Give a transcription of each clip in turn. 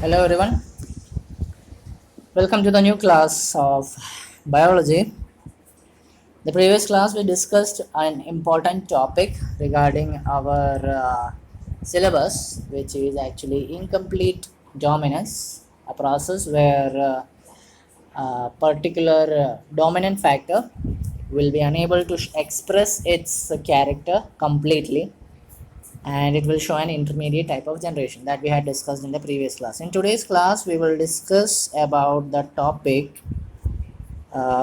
Hello everyone, welcome to the new class of biology. The previous class we discussed an important topic regarding our syllabus, which is actually incomplete dominance, a process where a particular dominant factor will be unable to express its character completely, and it will show an intermediate type of generation that we had discussed in the previous class. In today's class we will discuss about the topic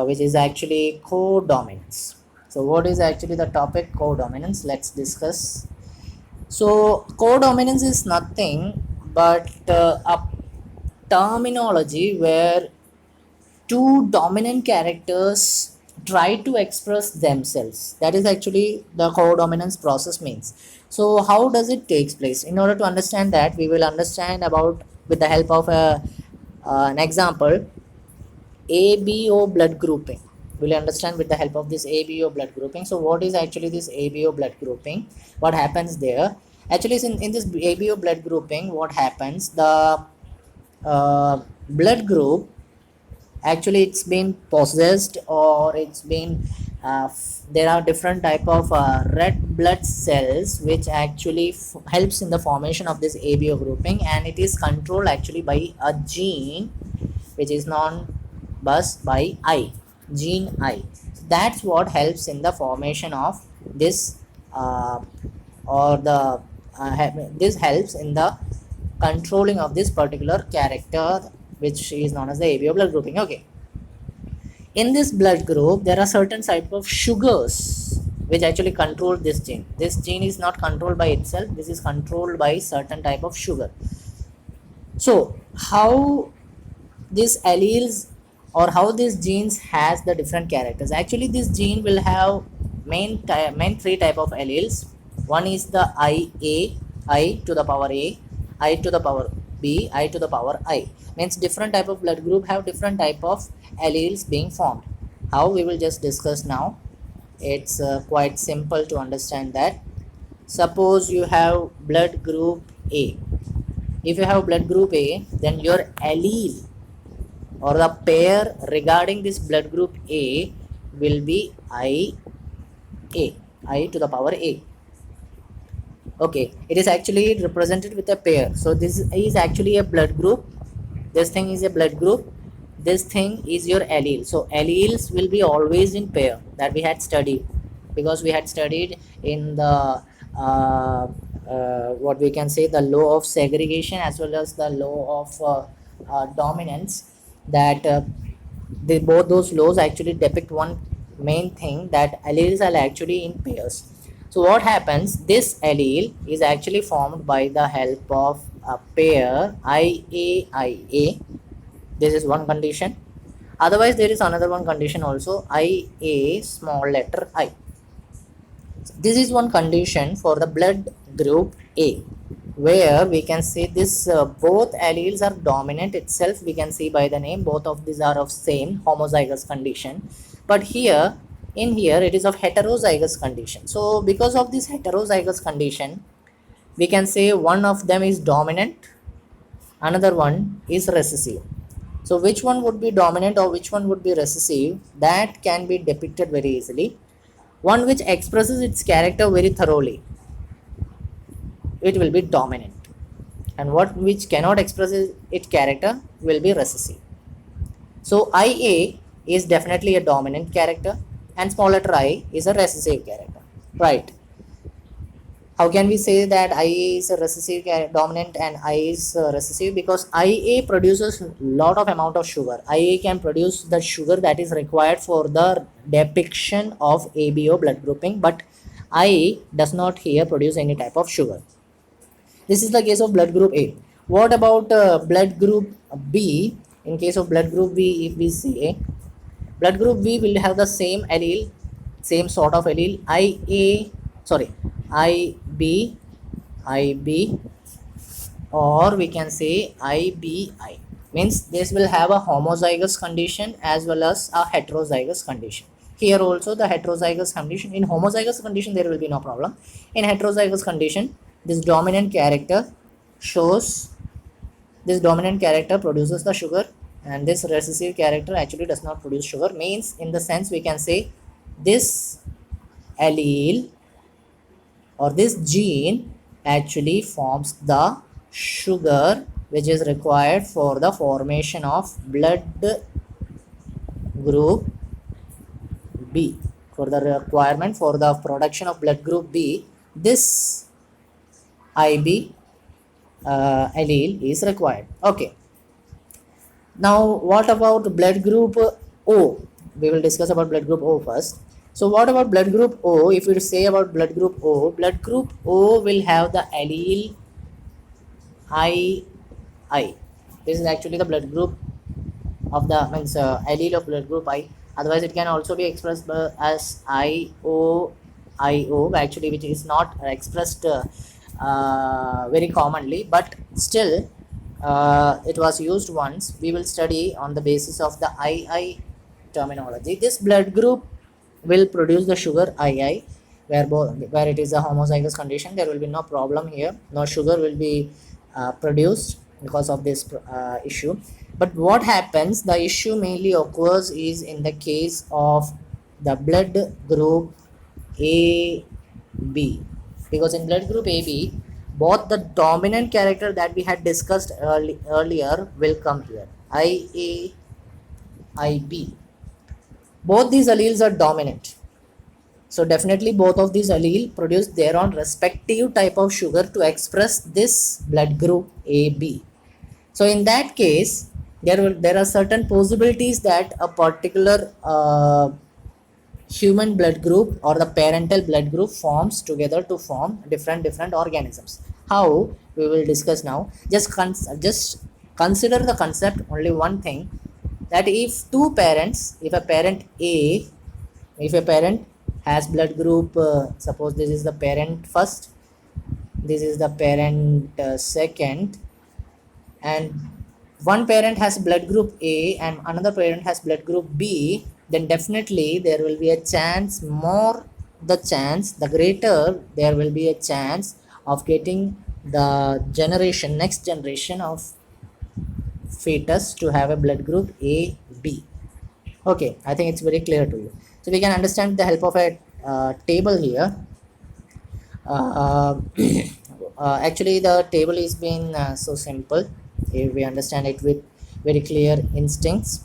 which is actually codominance. So what is actually the topic codominance? Let's discuss. So codominance is nothing but a terminology where two dominant characters try to express themselves. That is actually the codominance process means. So how does it takes place? In order to understand that, we will understand about with the help of an example, ABO blood grouping. We'll understand with the help of this ABO blood grouping. So what is actually this ABO blood grouping? What happens there? Actually, in this ABO blood grouping, what happens? The blood group, actually it's been possessed, or it's been there are different type of red blood cells which actually helps in the formation of this ABO grouping, and it is controlled actually by a gene which is known by I, gene I. So that's what helps in the formation of this or the this helps in the controlling of this particular character, which is known as the ABO blood grouping. Okay, in this blood group there are certain type of sugars which actually control this gene. This gene is not controlled by itself, this is controlled by certain type of sugar. So how these alleles or how these genes has the different characters? Actually this gene will have main three type of alleles. One is the I to the power A, I to the power B, I to the power I. Means different type of blood group have different type of alleles being formed. How, we will just discuss now. It's quite simple to understand that. Suppose you have blood group A. If you have blood group A, then your allele or the pair regarding this blood group A will be I to the power A. Okay, it is actually represented with a pair. So this is actually a blood group. This thing is a blood group. This thing is your allele. So alleles will be always in pair, that we had studied, because we had studied in the what we can say, the law of segregation as well as the law of dominance, that both those laws actually depict one main thing, that alleles are actually in pairs. So what happens, this allele is actually formed by the help of a pair IA. This is one condition. Otherwise there is another one condition also, IA small letter I. This is one condition for the blood group A, where we can say this both alleles are dominant itself. We can see by the name, both of these are of same homozygous condition. But here, in here, it is of heterozygous condition. So because of this heterozygous condition, we can say one of them is dominant, another one is recessive. So which one would be dominant or which one would be recessive, that can be depicted very easily. One which expresses its character very thoroughly, it will be dominant, and what which cannot express its character will be recessive. So IA is definitely a dominant character, and small letter I is a recessive character, right? How can we say that IA is a recessive dominant and I is recessive? Because IA produces lot of amount of sugar. IA can produce the sugar that is required for the depiction of ABO blood grouping, but I does not here produce any type of sugar. This is the case of blood group A. What about blood group B? In case of blood group B, if we say blood group B will have the same allele, same sort of allele, IB, or we can say IBI. Means this will have a homozygous condition as well as a heterozygous condition. Here also the heterozygous condition. In homozygous condition there will be no problem. In heterozygous condition, this dominant character shows This dominant character produces the sugar, and this recessive character actually does not produce sugar. Means, in the sense, we can say this allele or this gene actually forms the sugar which is required for the formation of blood group B. For the requirement for the production of blood group B, this IB allele is required. Okay. Now, what about blood group O? We will discuss about blood group O first. So, what about blood group O? If we say about blood group O will have the allele I. This is actually the blood group of the allele of blood group I. Otherwise, it can also be expressed as IO, actually, which is not expressed very commonly, but still it was used once. We will study on the basis of the II terminology. This blood group will produce the sugar II, where it is a homozygous condition. There will be no problem here. No sugar will be produced because of this issue. But what happens, the issue mainly occurs is in the case of the blood group AB, because in blood group AB, both the dominant character that we had discussed earlier will come here, IA, IB. Both these alleles are dominant. So definitely both of these allele produce their own respective type of sugar to express this blood group AB. So in that case, there are certain possibilities that a particular human blood group or the parental blood group forms together to form different organisms. How, we will discuss now. Just consider the concept, only one thing, that if two parents, if a parent A, if a parent has blood group, suppose this is the parent first, this is the parent second, and one parent has blood group A and another parent has blood group B, then definitely there will be a chance, the greater there will be a chance of getting the next generation of fetus to have a blood group AB. Okay, I think it's very clear to you. So we can understand the help of a table here. Actually, the table is been so simple if we understand it with very clear instincts.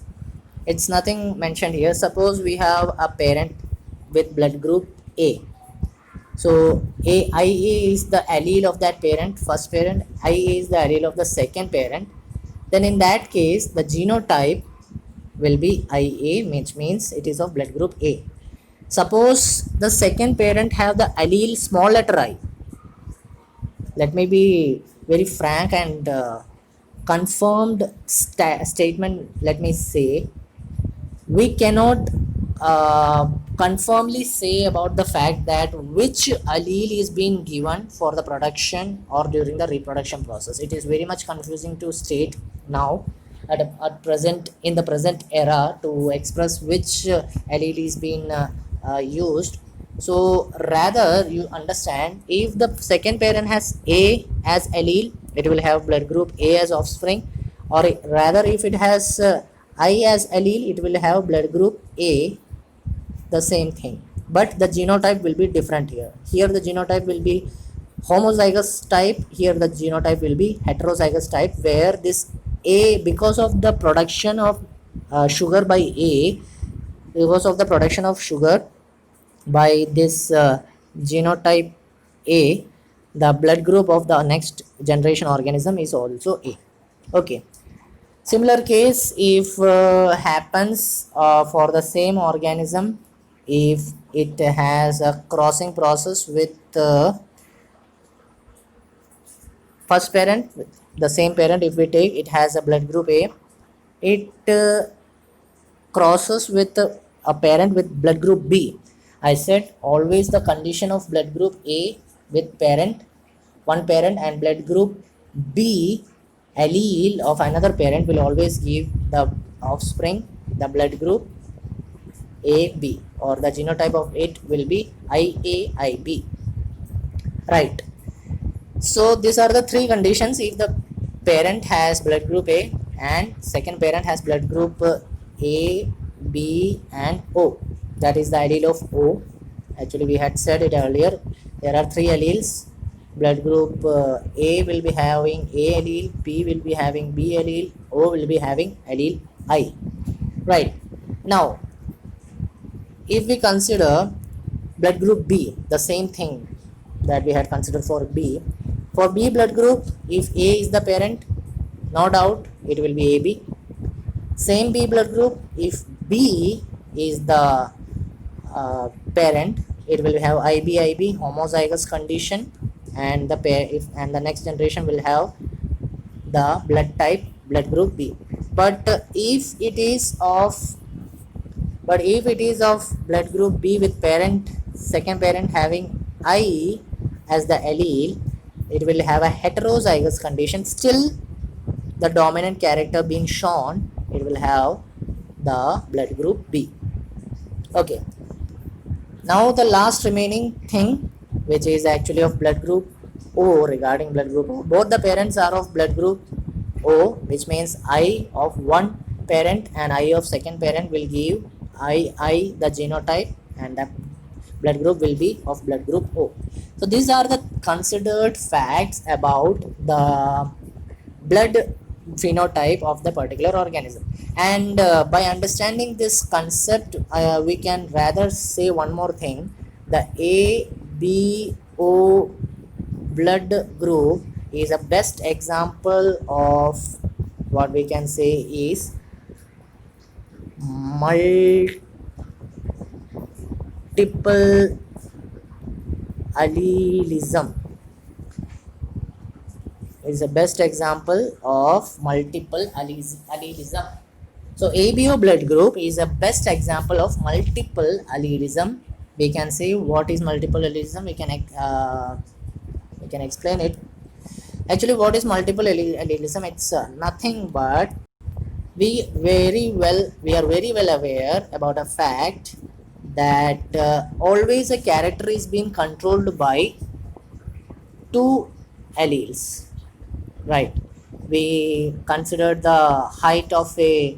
It's nothing mentioned here. Suppose we have a parent with blood group A. So IA is the allele of that parent, first parent. IA is the allele of the second parent. Then in that case, the genotype will be IA, which means it is of blood group A. Suppose the second parent have the allele small letter I. Let me be very frank and confirmed statement. Let me say, we cannot confirmly say about the fact that which allele is being given for the production or during the reproduction process. It is very much confusing to state now at present, in the present era, to express which allele is being used. So rather, you understand, if the second parent has A as allele, it will have blood group A as offspring, or rather if it has I as allele, it will have blood group A, the same thing, but the genotype will be different here. Here the genotype will be homozygous type, here the genotype will be heterozygous type, where this A, because of the production of sugar by A, because of the production of sugar by this genotype A, the blood group of the next generation organism is also A. Okay. Similar case if happens for the same organism, if it has a crossing process with first parent, the same parent, if we take, it has a blood group A, it crosses with a parent with blood group B. I said always the condition of blood group A with parent, one parent, and blood group B allele of another parent will always give the offspring the blood group AB, or the genotype of it will be IAIB. Right. So these are the three conditions. If the parent has blood group A and second parent has blood group A, B and O. That is the allele of O. Actually we had said it earlier. There are three alleles. Blood group A will be having A allele, B will be having B allele, O will be having allele I. Right. Now if we consider blood group B, the same thing that we had considered for B. For B blood group, if A is the parent, no doubt it will be AB. Same B blood group, if B is the parent, it will have IB homozygous condition, and the pair if and the next generation will have the blood type blood group B. But if it is of blood group B with parent second parent having I as the allele, it will have a heterozygous condition. Still the dominant character being shown, it will have the blood group B. Okay, now the last remaining thing, which is actually of blood group O. Regarding blood group O, both the parents are of blood group O, which means I of one parent and I of second parent will give I the genotype, and the blood group will be of blood group O. So these are the considered facts about the blood phenotype of the particular organism. And by understanding this concept, we can rather say one more thing: the ABO blood group is a best example of what we can say is multiple allelism. Is the best example of multiple allelism. So ABO blood group is a best example of multiple allelism. We can say what is multiple allelism. We can explain it. Actually, what is multiple allelism? It's nothing but we are very well aware about a fact that always a character is being controlled by two alleles. Right, we considered the height of a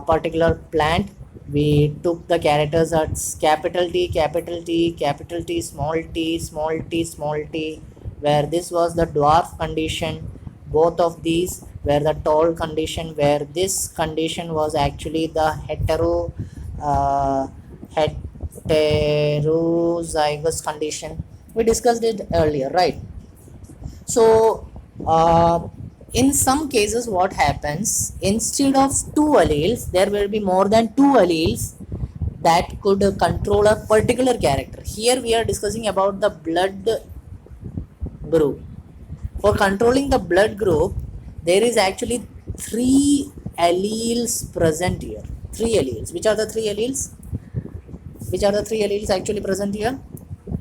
particular plant. We took the characters as capital T, capital T, capital T, small t, small t, small t, where this was the dwarf condition. Both of these were the tall condition, where this condition was actually the heterozygous condition. We discussed it earlier, right? So in some cases what happens, instead of two alleles, there will be more than two alleles that could control a particular character. Here we are discussing about the blood group. For controlling the blood group, there is actually three alleles present here. Three alleles. Which are the three alleles? Which are the three alleles actually present here?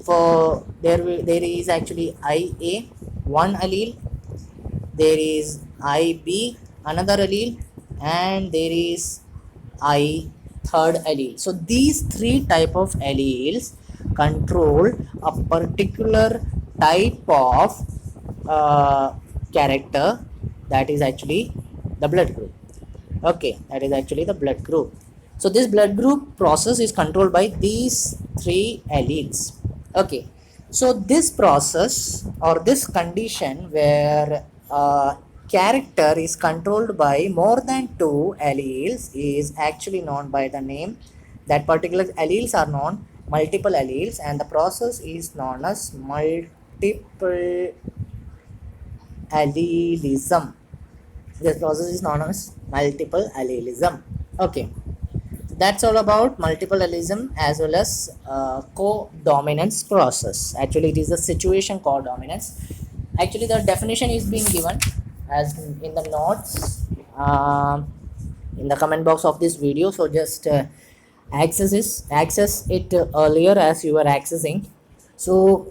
For there is actually IA, one allele, there is IB, another allele, and there is I, third allele. So these three type of alleles control a particular type of character, that is actually the blood group. Okay, that is actually the blood group. So this blood group process is controlled by these three alleles. Okay, so this process or this condition where character is controlled by more than two alleles is actually known by the name, that particular alleles are known multiple alleles, and the process is known as multiple allelism. This process is known as multiple allelism. Okay, that's all about multiple allelism as well as codominance process. Actually, it is the situation codominance. Actually, the definition is being given as in the notes in the comment box of this video. So just access it earlier as you were accessing. So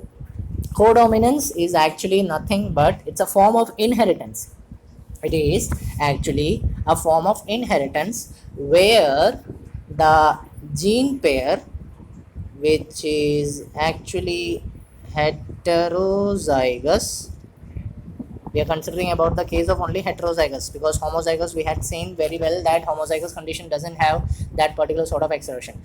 codominance is actually nothing but it's a form of inheritance. It is actually a form of inheritance where the gene pair, which is actually heterozygous, We are considering about the case of only heterozygous, because homozygous we had seen very well that homozygous condition doesn't have that particular sort of expression.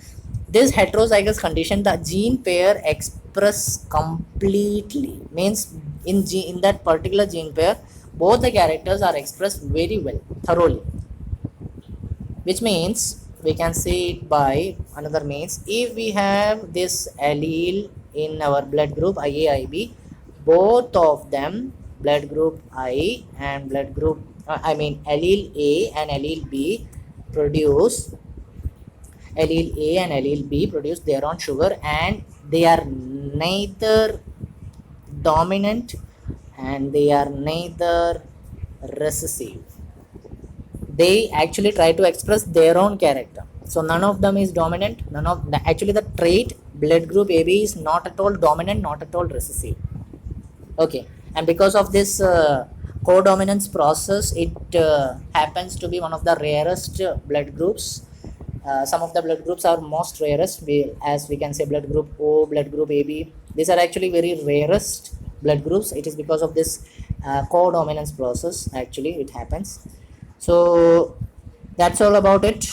This heterozygous condition, the gene pair express completely, means in that particular gene pair both the characters are expressed very well, thoroughly, which means we can say it by another means. If we have this allele in our blood group IAIB, both of them, blood group I and blood group allele A and allele B produce allele B produce their own sugar, and they are neither dominant and they are neither recessive. They actually try to express their own character. So none of them is dominant, none of the, actually the trait blood group AB is not at all dominant, not at all recessive. Okay, and because of this codominance process, it happens to be one of the rarest blood groups. Some of the blood groups are most rarest, as we can say blood group O, blood group AB. These are actually very rarest blood groups. It is because of this codominance process actually it happens. So that's all about it.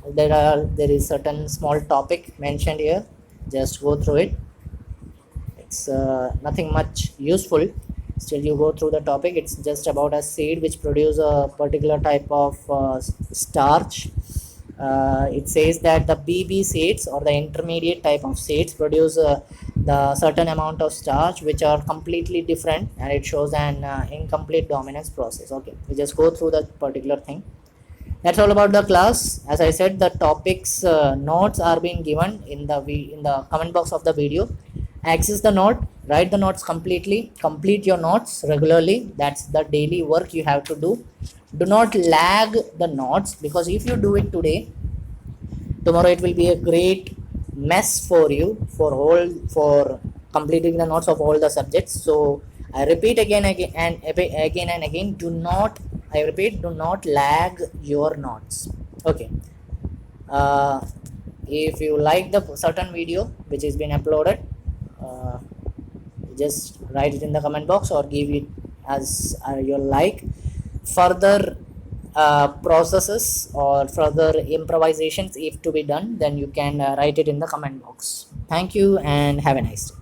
There is certain small topic mentioned here. Just go through it. It's nothing much useful. Still you go through the topic. It's just about a seed which produce a particular type of starch. It says that the BB seeds or the intermediate type of seeds produce the certain amount of starch which are completely different, and it shows an incomplete dominance process. Okay, we just go through that particular thing. That's all about the class. As I said, the topics notes are being given in the comment box of the video. Access the note, write the notes completely, complete your notes regularly. That's the daily work you have to do. Do not lag the notes, because if you do it today, tomorrow it will be a great mess for you for completing the notes of all the subjects. So I repeat again and again, do not lag your notes. Okay, if you like the certain video which has been uploaded, just write it in the comment box or give it as your like. Further processes or further improvisations if to be done, then you can write it in the comment box. Thank you and have a nice day.